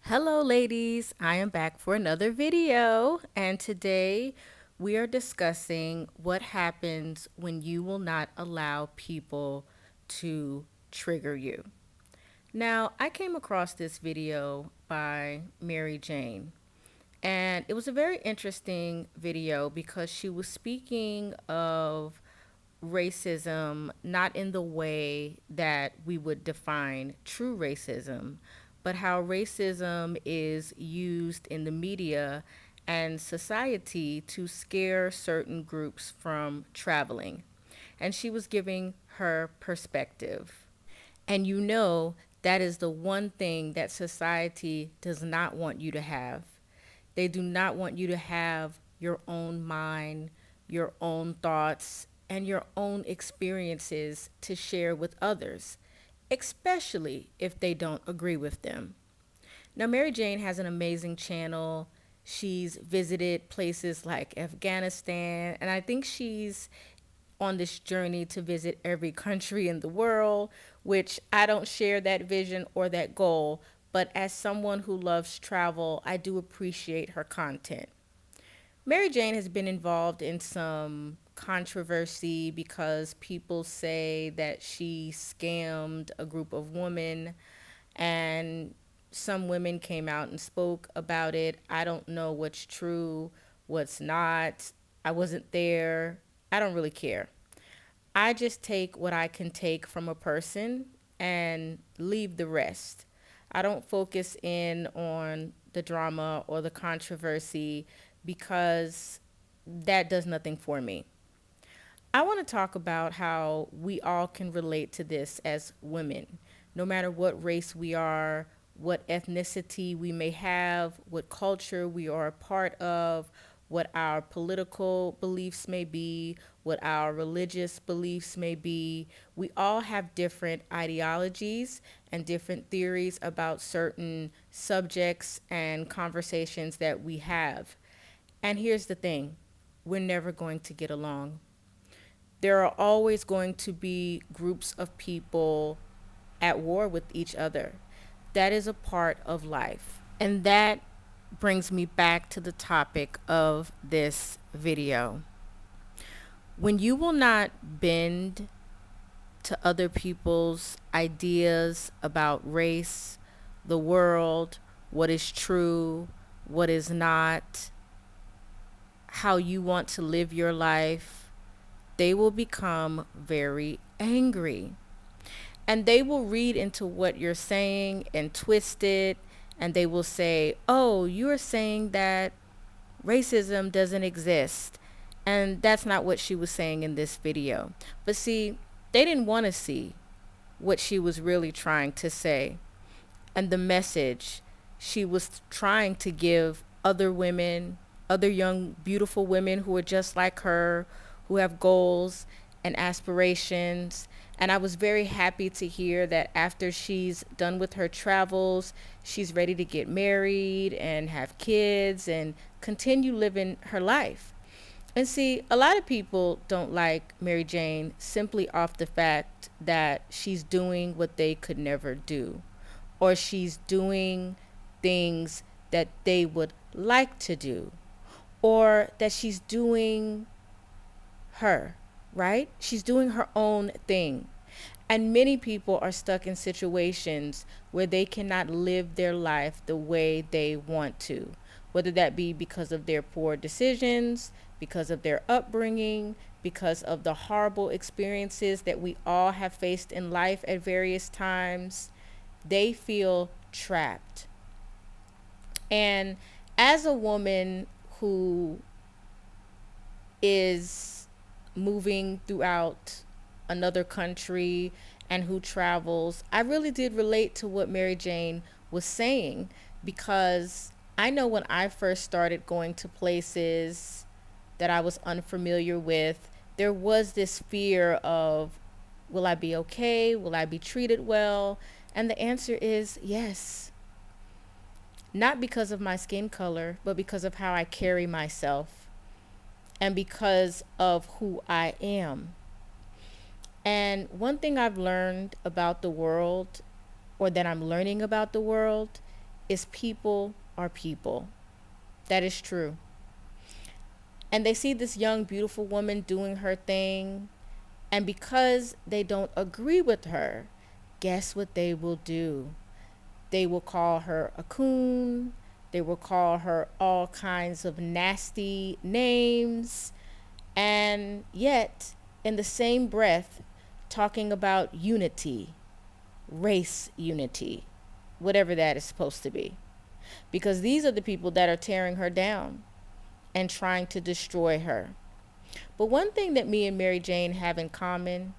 Hello ladies, I am back for another video and today we are discussing what happens when you will not allow people to trigger you. Now, I came across this video by Mary Jane and it was a very interesting video because she was speaking of racism not in the way that we would define true racism, but how racism is used in the media and society to scare certain groups from traveling. And she was giving her perspective. And you know, that is the one thing that society does not want you to have. They do not want you to have your own mind, your own thoughts, and your own experiences to share with others, especially if they don't agree with them. Now, Mary Jane has an amazing channel. She's visited places like Afghanistan, and I think she's on this journey to visit every country in the world, which I don't share that vision or that goal. But as someone who loves travel, I do appreciate her content. Mary Jane has been involved in some controversy because people say that she scammed a group of women, and some women came out and spoke about it. I don't know what's true, what's not. I wasn't there. I don't really care. I just take what I can take from a person and leave the rest. I don't focus in on the drama or the controversy because that does nothing for me. I want to talk about how we all can relate to this as women, no matter what race we are, what ethnicity we may have, what culture we are a part of, what our political beliefs may be, what our religious beliefs may be. We all have different ideologies and different theories about certain subjects and conversations that we have. And here's the thing, we're never going to get along. There are always going to be groups of people at war with each other. That is a part of life. And that brings me back to the topic of this video. When you will not bend to other people's ideas about race, the world, what is true, what is not, how you want to live your life, they will become very angry. And they will read into what you're saying and twist it. And they will say, oh, you're saying that racism doesn't exist. And that's not what she was saying in this video. But see, they didn't want to see what she was really trying to say and the message she was trying to give other women, other young, beautiful women who are just like her, who have goals and aspirations. And I was very happy to hear that after she's done with her travels, she's ready to get married and have kids and continue living her life. And see, a lot of people don't like Mary Jane simply off the fact that she's doing what they could never do, or she's doing things that they would like to do, or that she's doing her, right? She's doing her own thing. And many people are stuck in situations where they cannot live their life the way they want to, whether that be because of their poor decisions, because of their upbringing, because of the horrible experiences that we all have faced in life at various times. They feel trapped. And as a woman who is moving throughout another country and who travels, I really did relate to what Mary Jane was saying because I know when I first started going to places that I was unfamiliar with, there was this fear of, will I be okay? Will I be treated well? And the answer is yes. Not because of my skin color, but because of how I carry myself and because of who I am. And one thing I've learned about the world, or that I'm learning about the world, is people are people. That is true. And they see this young, beautiful woman doing her thing. And because they don't agree with her, guess what they will do? They will call her a coon. They will call her all kinds of nasty names. And yet, in the same breath, talking about unity, race unity, whatever that is supposed to be. Because these are the people that are tearing her down and trying to destroy her. But one thing that me and Mary Jane have in common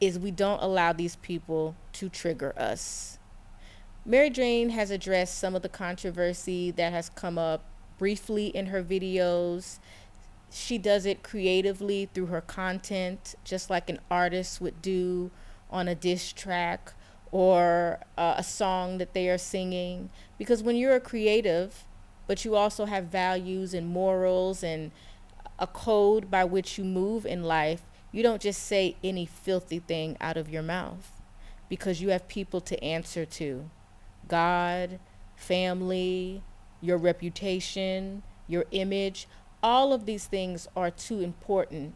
is we don't allow these people to trigger us. Mary Jane has addressed some of the controversy that has come up briefly in her videos. She does it creatively through her content, just like an artist would do on a diss track or a song that they are singing. Because when you're a creative, but you also have values and morals and a code by which you move in life, you don't just say any filthy thing out of your mouth because you have people to answer to. God, family, your reputation, your image, all of these things are too important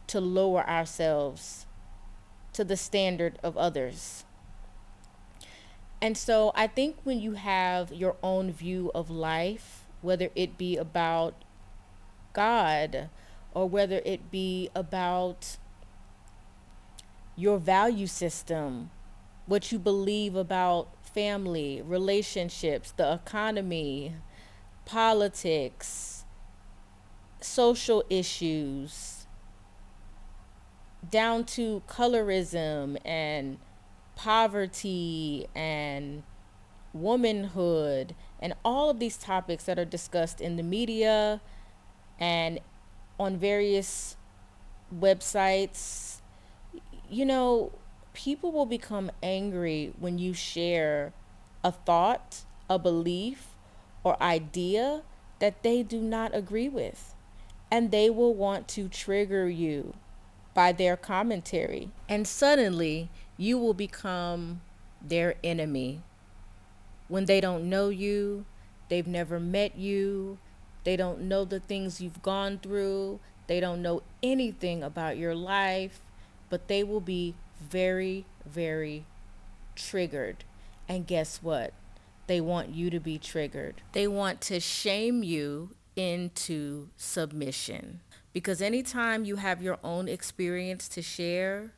to lower ourselves to the standard of others. And so I think when you have your own view of life, whether it be about God or whether it be about your value system, what you believe about family, relationships, the economy, politics, social issues, down to colorism and poverty and womanhood and all of these topics that are discussed in the media and on various websites, you know, people will become angry when you share a thought, a belief, or idea that they do not agree with. And they will want to trigger you by their commentary. And suddenly, you will become their enemy when they don't know you, they've never met you, they don't know the things you've gone through, they don't know anything about your life, but they will be very, very triggered. And guess what? They want you to be triggered. They want to shame you into submission. Because anytime you have your own experience to share,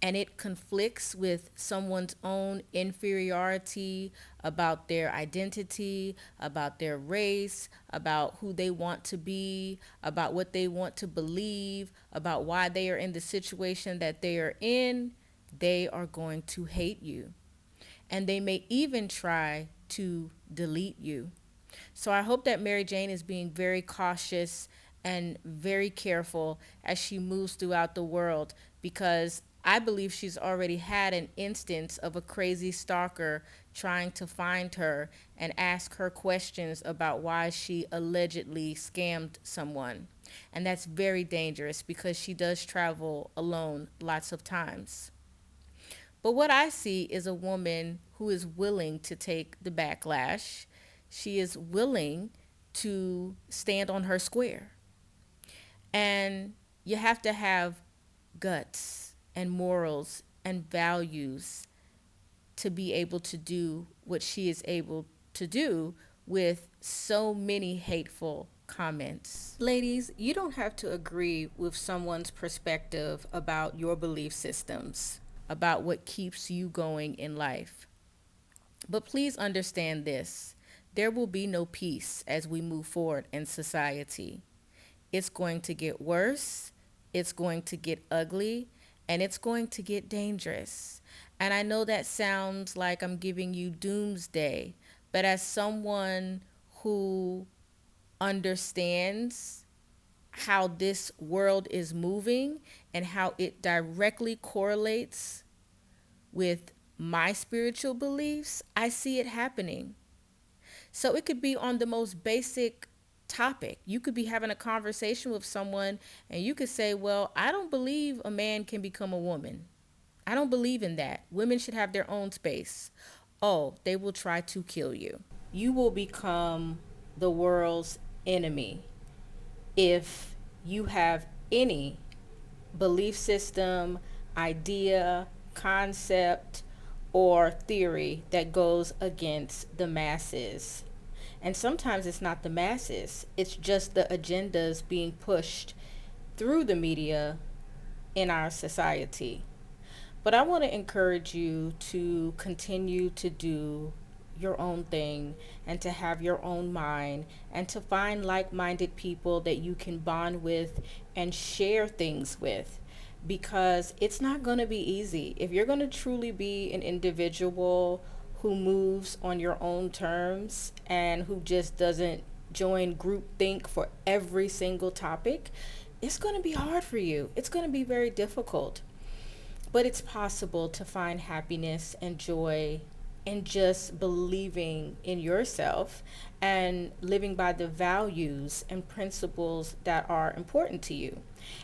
and it conflicts with someone's own inferiority about their identity, about their race, about who they want to be, about what they want to believe, about why they are in the situation that they are in, they are going to hate you. And they may even try to delete you. So I hope that Mary Jane is being very cautious and very careful as she moves throughout the world, because I believe she's already had an instance of a crazy stalker trying to find her and ask her questions about why she allegedly scammed someone. And that's very dangerous because she does travel alone lots of times. But what I see is a woman who is willing to take the backlash. She is willing to stand on her square. And you have to have guts and morals and values to be able to do what she is able to do with so many hateful comments. Ladies, you don't have to agree with someone's perspective about your belief systems, about what keeps you going in life. But please understand this: there will be no peace as we move forward in society. It's going to get worse, it's going to get ugly, and it's going to get dangerous. And I know that sounds like I'm giving you doomsday, but as someone who understands how this world is moving and how it directly correlates with my spiritual beliefs, I see it happening. So it could be on the most basic topic. You could be having a conversation with someone and you could say, well, I don't believe a man can become a woman. I don't believe in that. Women should have their own space. oh, they will try to kill you. You will become the world's enemy if you have any belief system, idea, concept, or theory that goes against the masses. And sometimes it's not the masses, it's just the agendas being pushed through the media in our society. But I want to encourage you to continue to do your own thing and to have your own mind and to find like minded people that you can bond with and share things with, because it's not going to be easy. If you're going to truly be an individual who moves on your own terms and who just doesn't join groupthink for every single topic, it's going to be hard for you. It's going to be very difficult. But it's possible to find happiness and joy in just believing in yourself and living by the values and principles that are important to you.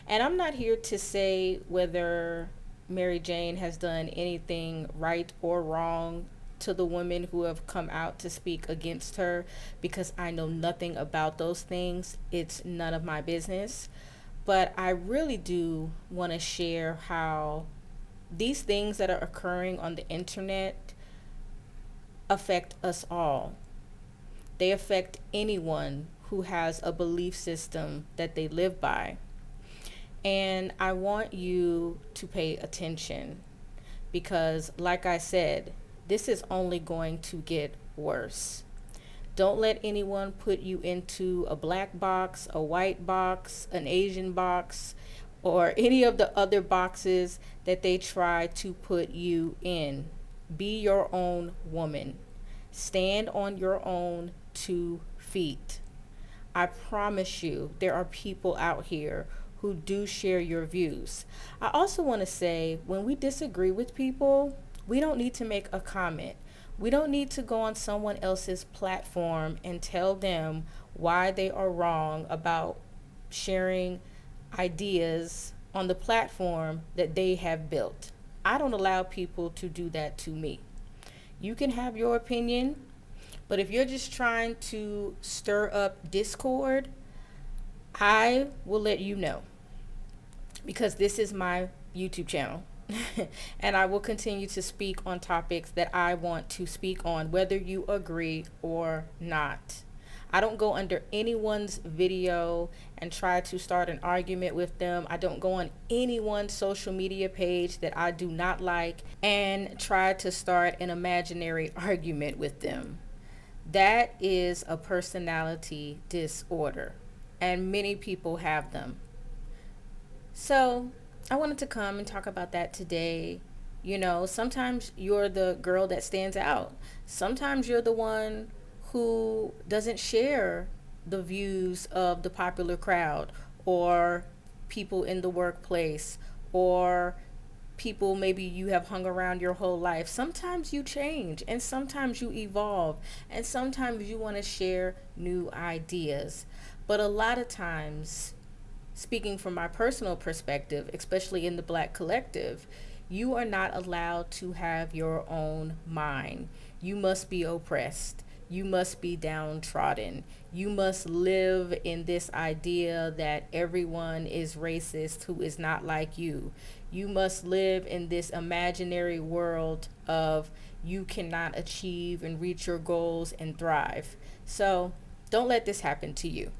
And I'm not here to say whether Mary Jane has done anything right or wrong to the women who have come out to speak against her, because I know nothing about those things. It's none of my business. But I really do want to share how these things that are occurring on the internet affect us all. They affect anyone who has a belief system that they live by. And I want you to pay attention because, like I said, this is only going to get worse. Don't let anyone put you into a black box, a white box, an Asian box, or any of the other boxes that they try to put you in. Be your own woman. Stand on your own 2 feet. I promise you, there are people out here who do share your views. I also want to say, when we disagree with people, we don't need to make a comment. We don't need to go on someone else's platform and tell them why they are wrong about sharing ideas on the platform that they have built. I don't allow people to do that to me. You can have your opinion, but if you're just trying to stir up discord, I will let you know, because this is my YouTube channel. And I will continue to speak on topics that I want to speak on, whether you agree or not. I don't go under anyone's video and try to start an argument with them. I don't go on anyone's social media page that I do not like and try to start an imaginary argument with them. That is a personality disorder, and many people have them. So I wanted to come and talk about that today. You know, sometimes you're the girl that stands out. Sometimes you're the one who doesn't share the views of the popular crowd or people in the workplace or people maybe you have hung around your whole life. Sometimes you change and sometimes you evolve and sometimes you want to share new ideas. But a lot of times, speaking from my personal perspective, especially in the Black collective, you are not allowed to have your own mind. You must be oppressed. You must be downtrodden. You must live in this idea that everyone is racist who is not like you. You must live in this imaginary world of you cannot achieve and reach your goals and thrive. So don't let this happen to you.